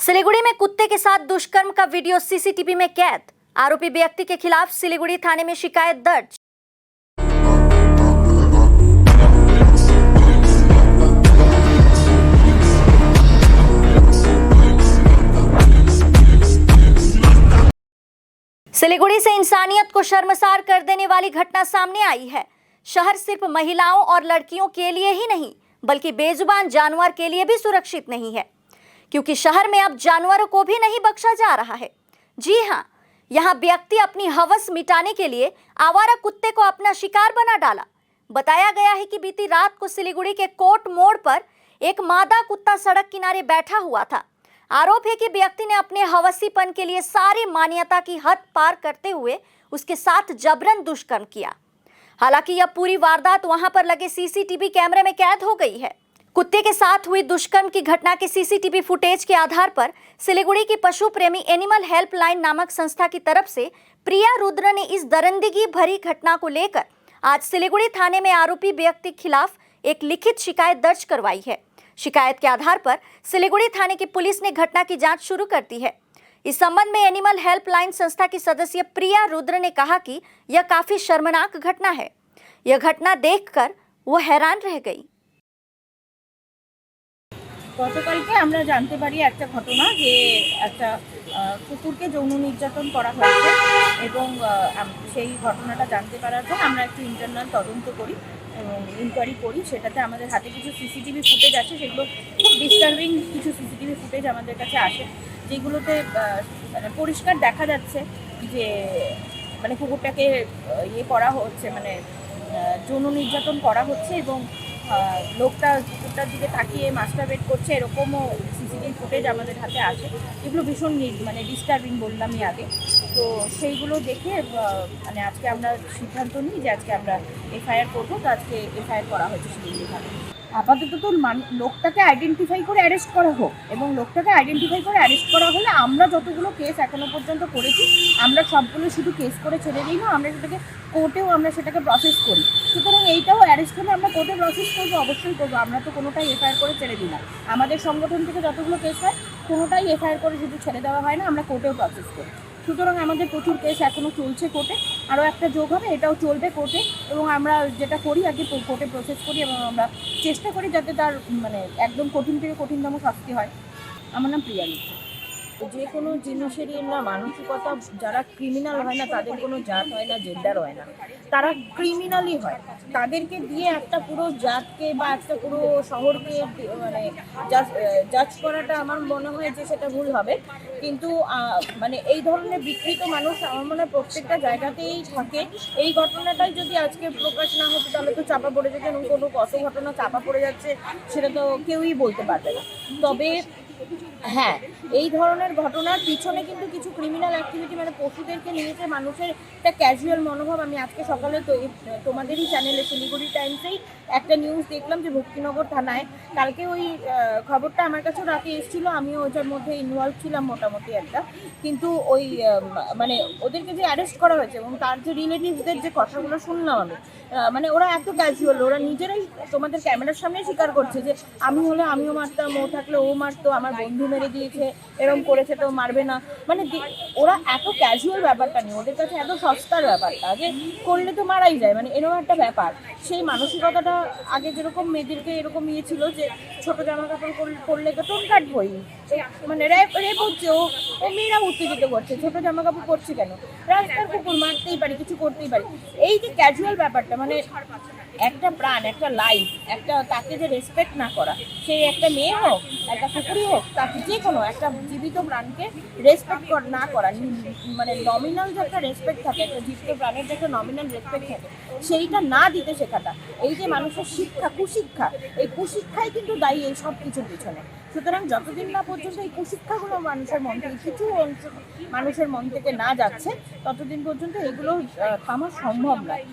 सिलीगुड़ी में कुत्ते के साथ दुष्कर्म का वीडियो सीसीटीवी में कैद। आरोपी व्यक्ति के खिलाफ सिलीगुड़ी थाने में शिकायत दर्ज। सिलीगुड़ी से इंसानियत को शर्मसार कर देने वाली घटना सामने आई है। शहर सिर्फ महिलाओं और लड़कियों के लिए ही नहीं बल्कि बेजुबान जानवर के लिए भी सुरक्षित नहीं है, क्योंकि शहर में अब जानवरों को भी नहीं बख्शा जा रहा है। जी हां, यहां व्यक्ति अपनी हवस मिटाने के लिए आवारा कुत्ते को अपना शिकार बना डाला। बताया गया है कि बीती रात को सिलीगुड़ी के कोट मोड़ पर एक मादा कुत्ता सड़क किनारे बैठा हुआ था। आरोप है कि व्यक्ति ने अपने हवसीपन के लिए सारी मान्यता की हद पार करते हुए उसके साथ जबरन दुष्कर्म किया। हालांकि यह पूरी वारदात वहां पर लगे सीसीटीवी कैमरे में कैद हो गई है। कुत्ते के साथ हुई दुष्कर्म की घटना के सीसीटीवी फुटेज के आधार पर सिलीगुड़ी की पशु प्रेमी एनिमल हेल्पलाइन नामक संस्था की तरफ से प्रिया रुद्र ने इस दरिंदगी भरी घटना को लेकर आज सिलीगुड़ी थाने में आरोपी व्यक्ति के खिलाफ एक लिखित शिकायत दर्ज करवाई है। शिकायत के आधार पर सिलीगुड़ी थाने की पुलिस ने घटना की जांच शुरू कर दी है। इस संबंध में एनिमल हेल्पलाइन संस्था की सदस्य प्रिया रुद्र ने कहा कि यह काफी शर्मनाक घटना है। यह घटना देखकर वो हैरान रह गई। গতকালকে আমরা জানতে পারি একটা ঘটনা যে একটা কুকুরকে যৌন নির্যাতন করা হয়েছে এবং সেই ঘটনাটা জানতে পারার পর আমরা একটু ইন্টারনাল তদন্ত করি এবং ইনকোয়ারি করি। সেটাতে আমাদের হাতে কিছু সিসিটিভি ফুটেজ আছে, সেগুলো খুব ডিস্টার্বিং কিছু সিসিটিভি ফুটেজ আমাদের কাছে আসে, যেগুলোতে মানে পরিষ্কার দেখা যাচ্ছে যে মানে কুকুরটাকে করা হচ্ছে, মানে যৌন নির্যাতন করা হচ্ছে এবং লোকটা কুকুরটার দিকে তাকিয়ে মাস্টারবেট করছে, এরকমও সিসিটিভি ফুটেজ আমাদের হাতে আসে। এগুলো ভীষণ মানে ডিস্টার্বিং বললামই আগে। তো সেইগুলো দেখে মানে আজকে আমরা সিদ্ধান্ত নিই যে আজকে আমরা এফআইআর করবো। তো আজকে এফআইআর করা হয়েছে শিলিগুড়ি থানায়। আপাতত তো লোকটাকে আইডেন্টিফাই করে অ্যারেস্ট করা হোক, এবং লোকটাকে আইডেন্টিফাই করে অ্যারেস্ট করা হলে আমরা যতগুলো কেস এখনো পর্যন্ত করেছি আমরা সবগুলো শুধু কেস করে ছেড়ে দিই না, আমরা সেটাকে কোর্টেও আমরা সেটাকে প্রসেস করি। সুতরাং এইটাও অ্যারেস্ট হলে আমরা কোর্টে প্রসেস করবো, অবশ্যই করবো। আমরা তো কোনোটাই এফআইআর করে ছেড়ে দিই না। আমাদের সংগঠন থেকে যতগুলো কেস হয় কোনোটাই এফআইআর করে শুধু ছেড়ে দেওয়া হয় না, আমরা কোর্টেও প্রসেস করি। সুতরাং আমাদের প্রচুর কেস এখনও চলছে কোর্টে, আরও একটা যোগ হবে, এটাও চলবে কোর্টে। এবং আমরা যেটা করি আগে কোর্টে প্রসেস করি এবং আমরা চেষ্টা করি যাতে তার মানে একদম কঠিন থেকে কঠিনতম শাস্তি হয়। আমার নাম প্রিয়া মিত্র। যে কোনো জিনিসেরই না মানসিকতা, যারা ক্রিমিনাল হয় না তাদের কোনো জাত হয় না, জেন্ডার হয় না, তারা ক্রিমিনালই হয়। তাদেরকে দিয়ে একটা পুরো জাতকে বা একটা পুরো শহরকে মানে জাজ করাটা আমার মনে হয় যে সেটা ভুল হবে। কিন্তু মানে এই ধরনের বিকৃত মানুষ আমার মনে হয় প্রত্যেকটা জায়গাতেই থাকে। এই ঘটনাটাই যদি আজকে প্রকাশ না হতো তাহলে তো চাপা পড়ে যেত, এবং কোনো কত ঘটনা চাপা পড়ে যাচ্ছে সেটা তো কেউই বলতে পারবে না। তবে হ্যাঁ, এই ধরনের ঘটনার পিছনে কিন্তু কিছু ক্রিমিনাল অ্যাক্টিভিটি, মানে পশুদেরকে নিয়েছে মানুষের একটা ক্যাজুয়াল মনোভাব। আমি আজকে সকালে তো তোমাদেরই চ্যানেলে শিলিগুড়ি টাইমসেই একটা নিউজ দেখলাম যে ভক্তিনগর থানায় কালকে ওই খবরটা আমার কাছেও রাতে এসেছিলো, আমিও ওইটার মধ্যে ইনভলভ ছিলাম মোটামুটি একটা। কিন্তু ওই মানে ওদেরকে যে অ্যারেস্ট করা হয়েছে এবং তার যে রিলেটিভসদের যে কথাগুলো শুনলাম আমি, মানে ওরা এত ক্যাজুয়াল, ওরা নিজেরাই তোমাদের ক্যামেরার সামনে স্বীকার করছে যে আমি হলে আমিও মারতাম, ও থাকলে ও মারতো, আমার বন্ধু মেরে দিয়েছে, এরকম করেছে তো মারবে না। মানে ওরা এত ক্যাজুয়াল ব্যাপারটা নিয়ে, ওদের কাছে এত সস্তার ব্যাপারটা যে করলে তো মারাই যায়, মানে এরকম একটা ব্যাপার। সেই মানসিকতাটা আগে যেরকম মেয়েদেরকে এরকম ছিল যে ছোটো জামা কাপড় পরলে তো টোন কাটবই, মানে রেপ হচ্ছে, ও মেয়েরা উত্তেজিত করছে, ছোটো জামা কাপড় পরছে কেন, রাস্তার কুকুর মারতেই পারি, কিছু করতেই পারি। এই যে ক্যাজুয়াল ব্যাপারটা, মানে একটা প্রাণ, একটা লাইফ, একটা তাকে যে রেসপেক্ট না করা, সে একটা মেয়ে হোক, একটা কুকুরই হোক, তাকে যে কোনো একটা জীবিত প্রাণকে রেসপেক্ট না করা, মানে নমিনাল যে একটা রেসপেক্ট থাকে, একটা জীবিত প্রাণের যে একটা নমিনাল রেসপেক্ট থাকে, সেইটা না দিতে শেখাটা, এই যে মানুষের শিক্ষা, কুশিক্ষা, এই কুশিক্ষাই কিন্তু দায়ী এই সব কিছুর পিছনে। সুতরাং যতদিন না পর্যন্ত এই কুশিক্ষাগুলো মানুষের মন থেকে, কিছু মানুষের মন থেকে না যাচ্ছে, ততদিন পর্যন্ত এগুলো থামা সম্ভব নয়।